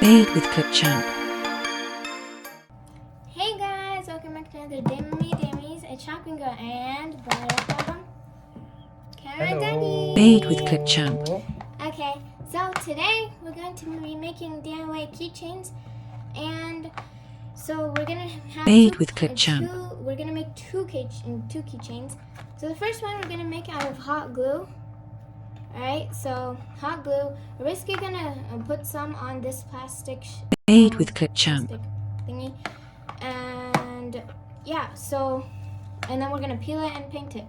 Made with clipchamp. Hey guys, welcome back to another Dimmies. It's Shopping Girl and Karen Daddy. Made with clipchamp. Okay, so today we're going to be making DIY keychains, and so we're gonna have Made with clipchamp. We're gonna make two keychains. So the first one we're gonna make out of hot glue. Alright, so hot glue. We're basically gonna put some on this plastic Made with clipchamp. thingy, and yeah, so and then we're gonna peel it and paint it.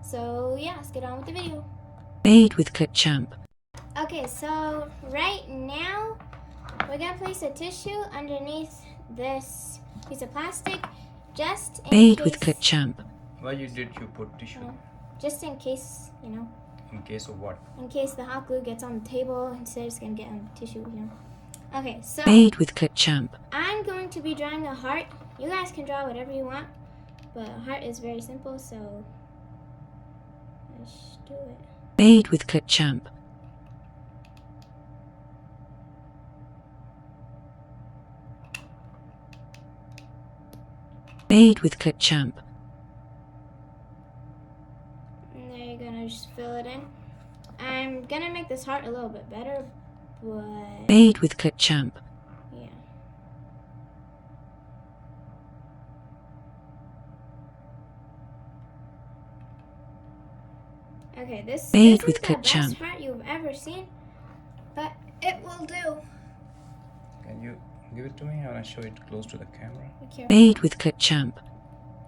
So yeah, let's get on with the video. Made with clipchamp. Okay, so right now we're gonna place a tissue underneath this piece of plastic, just in Made case, with clipchamp. Why did you put tissue? just in case, you know. In case of what? In case the hot glue gets on the table, instead it's gonna get on the tissue, you know. Okay, so Made with clipchamp. I'm going to be drawing a heart. You guys can draw whatever you want, but a heart is very simple, so let's do it. Made with clipchamp. Made with clipchamp. And there you're gonna just fill it in. I'm gonna make this heart a little bit better, but Made with clipchamp. yeah. Okay, this Made isn't with the clipchamp. best heart you've ever seen, but it will do. Can you give it to me? I want to show it close to the camera. Be careful. Made with clipchamp.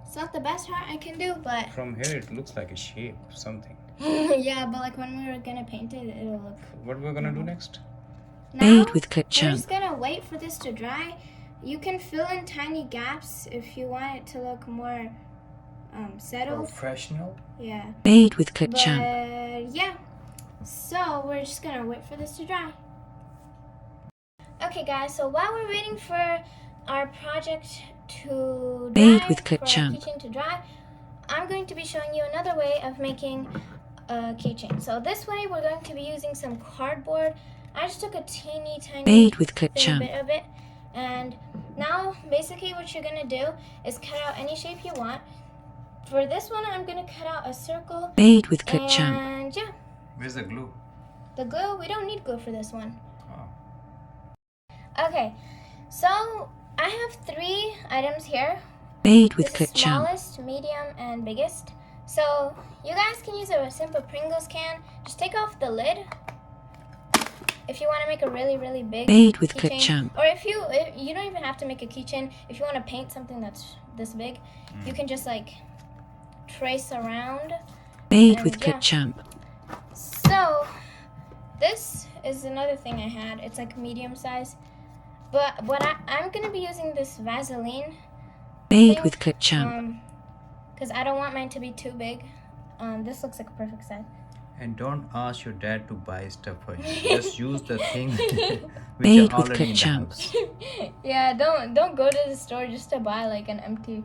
It's not the best heart I can do, but From here it looks like a shape of something. yeah, but like when we're gonna paint it, it'll look. What we're gonna do next? Now, Made with we're clipchamp. just gonna wait for this to dry. You can fill in tiny gaps if you want it to look more settled. Professional? Yeah. Made with clipchamp. But yeah, so we're just gonna wait for this to dry. Okay, guys. So while we're waiting for our project to dry, Made with for our clipchamp. keychain to dry, I'm going to be showing you another way of making a keychain. So this way, we're going to be using some cardboard. I just took a teeny tiny Made with thin clipchamp. bit of it, and now basically what you're gonna do is cut out any shape you want. For this one, I'm gonna cut out a circle. Made with clipchamp. And yeah, Where's the glue? the glue, we don't need glue for this one. Oh. Okay, so I have 3 items here. Made with This is clipchamp. smallest, medium, and biggest. So you guys can use a simple Pringles can. Just take off the lid if you want to make a really, really big Made with keychain. clipchamp. Or if you don't even have to make a keychain. If you want to paint something that's this big, you can just like trace around. Made And with yeah. clipchamp. So this is another thing I had. It's like medium size, but I'm gonna be using this Vaseline Made with clipchamp. because I don't want mine to be too big. This looks like a perfect size. And don't ask your dad to buy stuff for you. Just use the thing which Made are with already in the clipchamp. house. Yeah, don't go to the store just to buy like an empty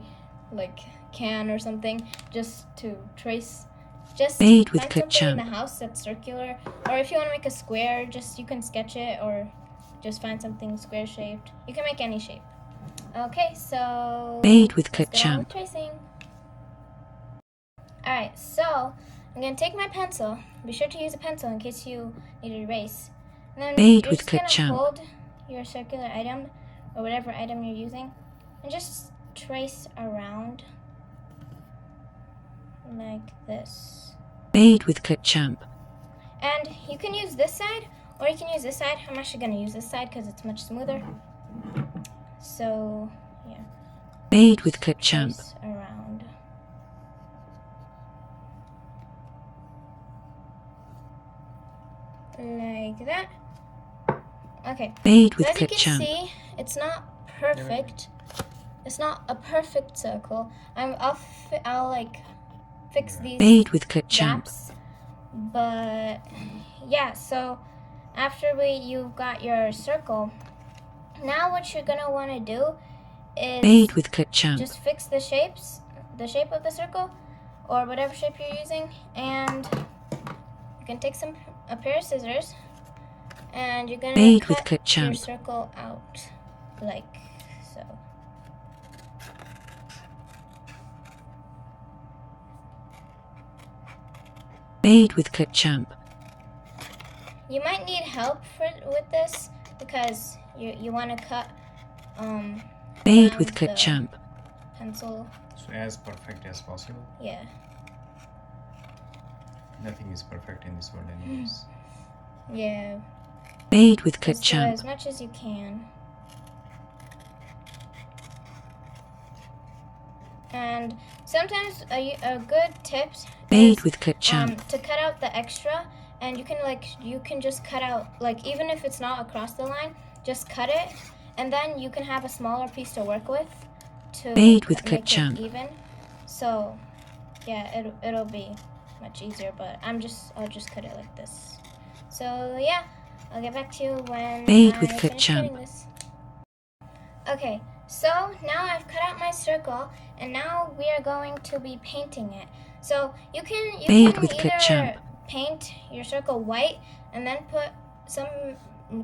like can or something just to trace. Just Made with find something in the clipchamp. house that's circular, or if you want to make a square, just you can sketch it, or just find something square shaped. You can make any shape. Okay, so Made with let's get on with clipchamp. tracing. All right, so I'm gonna take my pencil. Be sure to use a pencil in case you need to erase. And then Made you're with just gonna clipchamp. hold your circular item or whatever item you're using, and just trace around like this. Made with clipchamp. And you can use this side, or you can use this side. I'm actually gonna use this side because it's much smoother. So yeah, Made with clipchamp. trace around. Like that. Okay. Made So with as you can clipchamp. see, it's not perfect. It's not a perfect circle. I'll like fix these Made with clipchamp. gaps. But yeah, so after you've got your circle, now what you're gonna want to do is Made with clipchamp. just fix the shape of the circle, or whatever shape you're using, and you can take a pair of scissors and you're gonna Made with cut your clipchamp. circle out like so. Made with clipchamp. You might need help with this because you want to cut Made around with the clipchamp. pencil. So as perfect as possible. Yeah. Nothing is perfect in this world anyways. Yeah. Made with Just do clipchamp. as much as you can. And sometimes a good tip Made is with clipchamp. to cut out the extra, and you can just cut out, like, even if it's not across the line, just cut it, and then you can have a smaller piece to work with to Made with make it clipchamp. even. So yeah, it'll be much easier, but I'll just cut it like this. So yeah, I'll get back to you when Made I with finish clipchamp. cutting this. Okay, so now I've cut out my circle, and now we are going to be painting it. So you can Made with either clipchamp. paint your circle white and then put some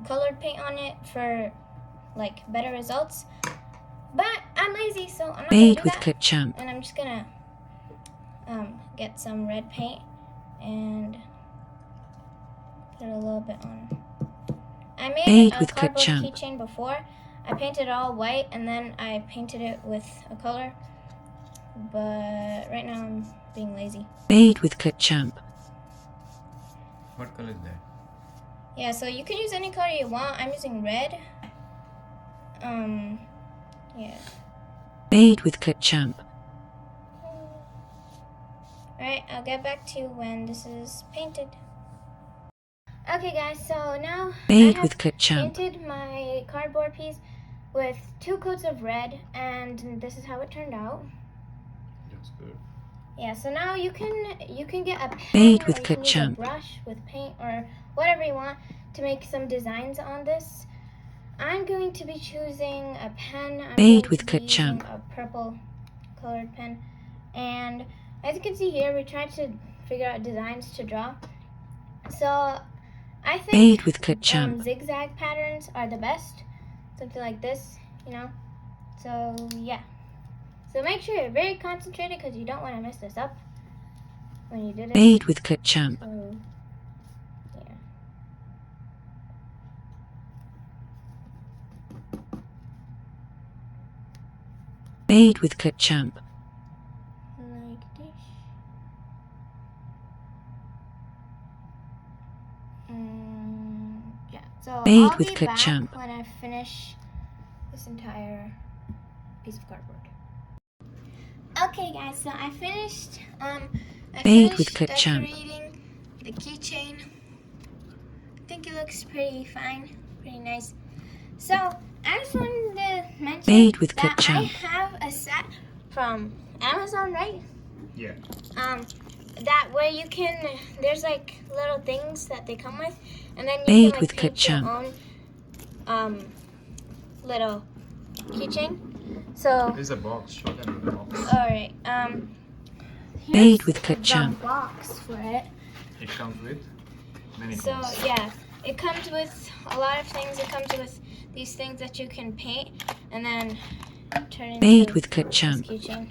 colored paint on it for like better results. But I'm lazy, so I'm not Made gonna do with that. clipchamp. And I'm just gonna get some red paint and put a little bit on. I made Made a with cardboard clipchamp. keychain before. I painted all white and then I painted it with a color. But right now I'm being lazy. Made with clipchamp. What color is that? Yeah, so you can use any color you want. I'm using red. Yeah. Made with clipchamp. Alright, I'll get back to you when this is painted. Okay guys, so now Made I with have clipchamp. painted my cardboard piece with 2 coats of red, and this is how it turned out. That's good. Yeah, so now you can get a pen, Made or with you can use a clipchamp. brush with paint or whatever you want to make some designs on this. I'm going to be choosing a pen. I'm Made going with to be using clipchamp. a purple colored pen. And as you can see here, we tried to figure out designs to draw. So I think Made with clipchamp. zigzag patterns are the best. Something like this, you know. So yeah. So make sure you're very concentrated because you don't want to mess this up when you do this. Made with clipchamp. So yeah. Made with clipchamp. Like this. Yeah. So Made I'll with be clipchamp. back when I finish this entire piece of cardboard. Okay, guys. So I finished. I Made with finished clipchamp. decorating the keychain. I think it looks pretty fine, pretty nice. So I just wanted to mention Made with that I clipchamp. have a set from Amazon, right? Yeah. That where you can, there's like little things that they come with, and then you Made can with like paint your clipchamp. own little keychain. So This is a box. Show them the box. all right, Made here's with the clipchamp. box for it. It comes with many So things. yeah, it comes with a lot of things. It comes with these things that you can paint and then turn into Made with this clipchamp. keychain.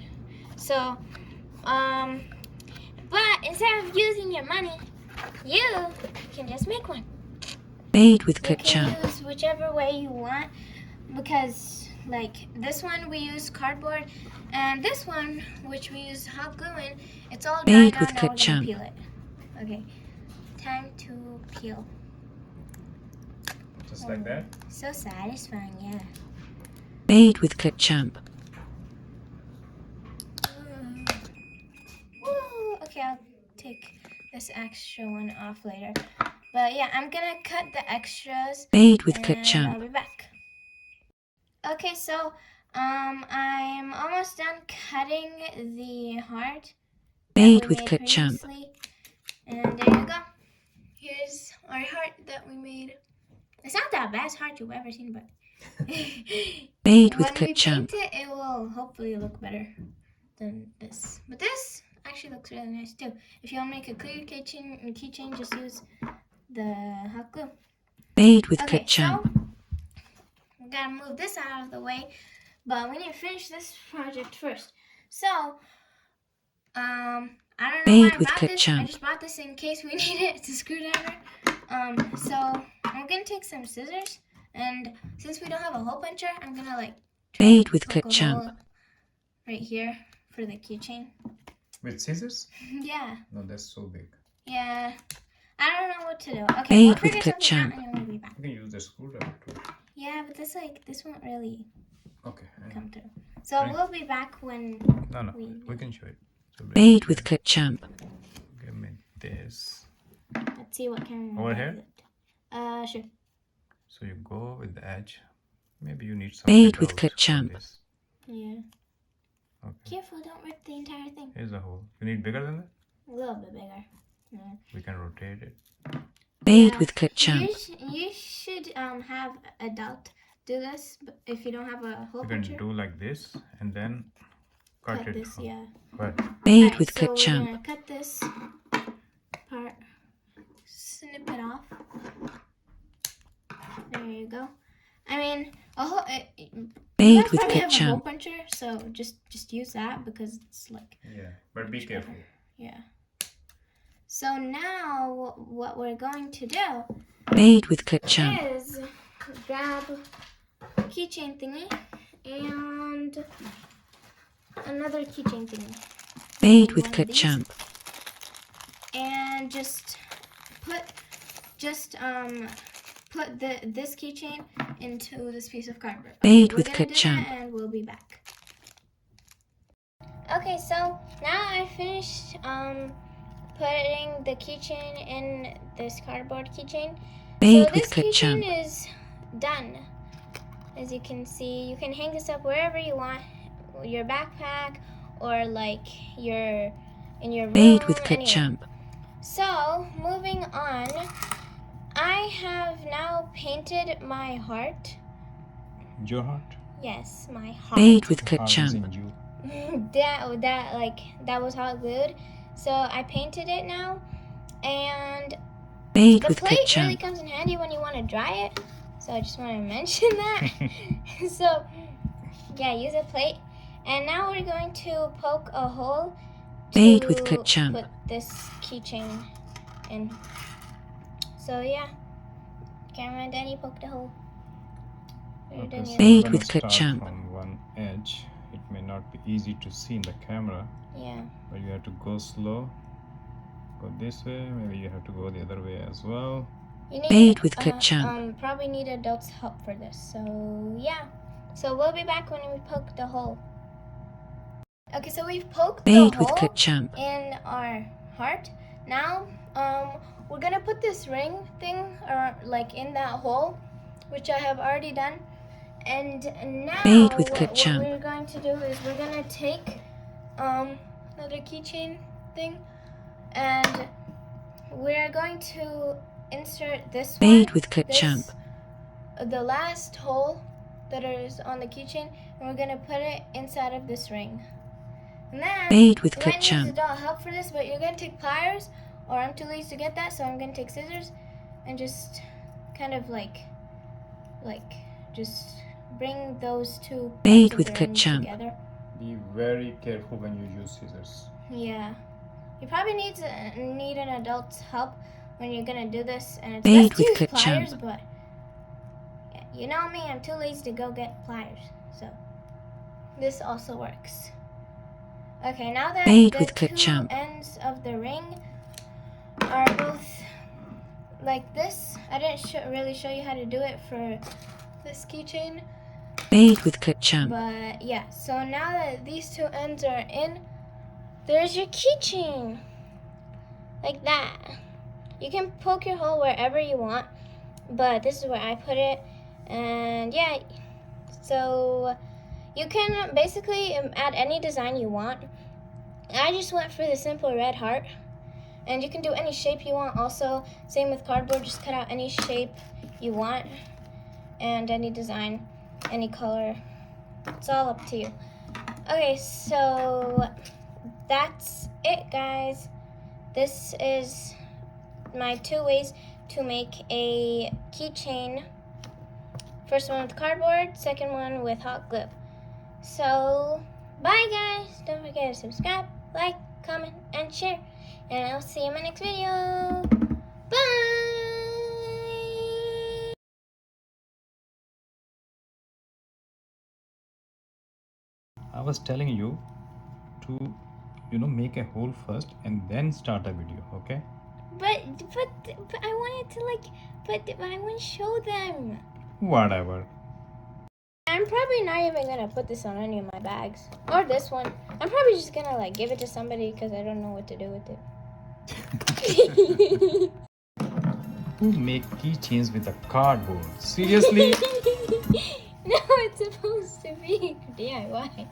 So but instead of using your money, you can just make one. Made with You can clipchamp. use whichever way you want, because like this one we use cardboard, and this one, which we use hot glue in, it's all dry Made now. with Now we're gonna clipchamp. peel it. Okay, time to peel. Just like that. So satisfying, yeah. Made with clipchamp. Woo. Okay, I'll take this extra one off later. But yeah, I'm gonna cut the extras. Made with And clipchamp. I'll be back. Okay, so I'm almost done cutting the heart that Made we with made clipchamp. previously. And there you go. Here's our heart that we made. It's not that best heart you've ever seen, but Made with when we clipchamp. paint it, it will hopefully look better than this. But this actually looks really nice too. If you want to make a clear keychain, just use the hot glue. Made with Okay, clipchamp. so we gotta move this out of the way, but we need to finish this project first. So, I don't know why Made I with bought this. I clipchamp. just bought this in case we need it. It's a screwdriver. So I'm gonna take some scissors, and since we don't have a hole puncher, I'm gonna like try Made to with poke a clipchamp. hole right here for the keychain. With scissors? Yeah. No, that's so big. Yeah. I don't know what to do. Okay, Made we'll with figure something out clipchamp. and then we'll be back. You can use the screwdriver too. Yeah, but this won't really Okay. come through. So Right. we'll be back when No, we we can show it. So Made with clipchamp. give me this. let's see what camera. Over has here? it. Sure. So you go with the edge. Maybe you need some. Made with adult for clipchamp. this. Yeah. Okay. Careful, don't rip the entire thing. Here's a hole. You need bigger than that? A little bit bigger. Yeah. We can rotate it. Made Yeah. with clipchamp. You should have adult do this, but if you don't have a hole You can puncher, do like this and then cut it. this. Yeah. But Made Alright, with so we're clipchamp. gonna cut this part, snip it off. There you go. I mean, a hole. You Made guys with probably have a hole clipchamp. puncher, so just use that because it's like yeah, but be careful. yeah. So now what we're going to do Made with clipchamp. is grab a keychain thingy and another keychain thingy. Made with One of these. clipchamp. And just put this keychain into this piece of cardboard. Made we're with gonna do clipchamp. that and we'll be back. Okay, so now I finished putting the keychain in this cardboard keychain. Made So with this keychain clipchamp. is done. As you can see, you can hang this up wherever you want, your backpack or like in your room. Made with anywhere. clipchamp. So, moving on, I have now painted my heart. Your heart? Yes, my heart. Made with Heart is clipchamp. in you. that was hot glued. So I painted it now, and Made the with plate really clipchamp. comes in handy when you want to dry it. So I just want to mention that. So yeah, use a plate. And now we're going to poke a hole to Made with clipchamp. put this keychain in. So yeah, camera and Danny poked a hole. Okay, so Made we're with gonna start clipchamp. from one edge. It may not be easy to see in the camera, Yeah. but you have to go slow. Go this way. Maybe you have to go the other way as well. You need, Made with clipchamp. probably need adults' help for this. So yeah. So we'll be back when we poke the hole. Okay, so we've poked Made the with hole clipchamp. in our heart. Now, we're gonna put this ring thing or like in that hole, which I have already done. And now Made with what clipchamp. we're going to do is we're gonna take another keychain thing, and we're going to insert this Made one, with clipchamp. the last hole that is on the keychain, and we're gonna put it inside of this ring. And then Made with you might need clipchamp. adult help for this, but you're gonna take pliers, or I'm too lazy to get that, so I'm gonna take scissors and just kind of like just bring those two Made parts with of the ring clipchamp. together. Be very careful when you use scissors. Yeah, you probably need an adult's help when you're gonna do this, and it's Made best to with use pliers, clipchamp. but yeah, you know me, I'm too lazy to go get pliers, so this also works. Okay, now that Made the with two clipchamp. ends of the ring are both like this, I didn't really show you how to do it for this keychain, Made with clipchamp. but yeah, so now that these two ends are in, there's your keychain, like that. You can poke your hole wherever you want, but this is where I put it, and yeah, so you can basically add any design you want. I just went for the simple red heart, and you can do any shape you want also. Same with cardboard, just cut out any shape you want and any design, any color. It's all up to you. Okay, so that's it, guys. This is my 2 ways to make a keychain. First one with cardboard, second one with hot glue. So, bye guys. Don't forget to subscribe, like, comment, and share. And I'll see you in my next video. Bye! I was telling you to, make a hole first and then start a video, okay? But I wanted to but I want to show them. Whatever. I'm probably not even gonna put this on any of my bags. Or this one. I'm probably just gonna give it to somebody because I don't know what to do with it. Who make keychains with a cardboard? Seriously? No, it's supposed to be DIY.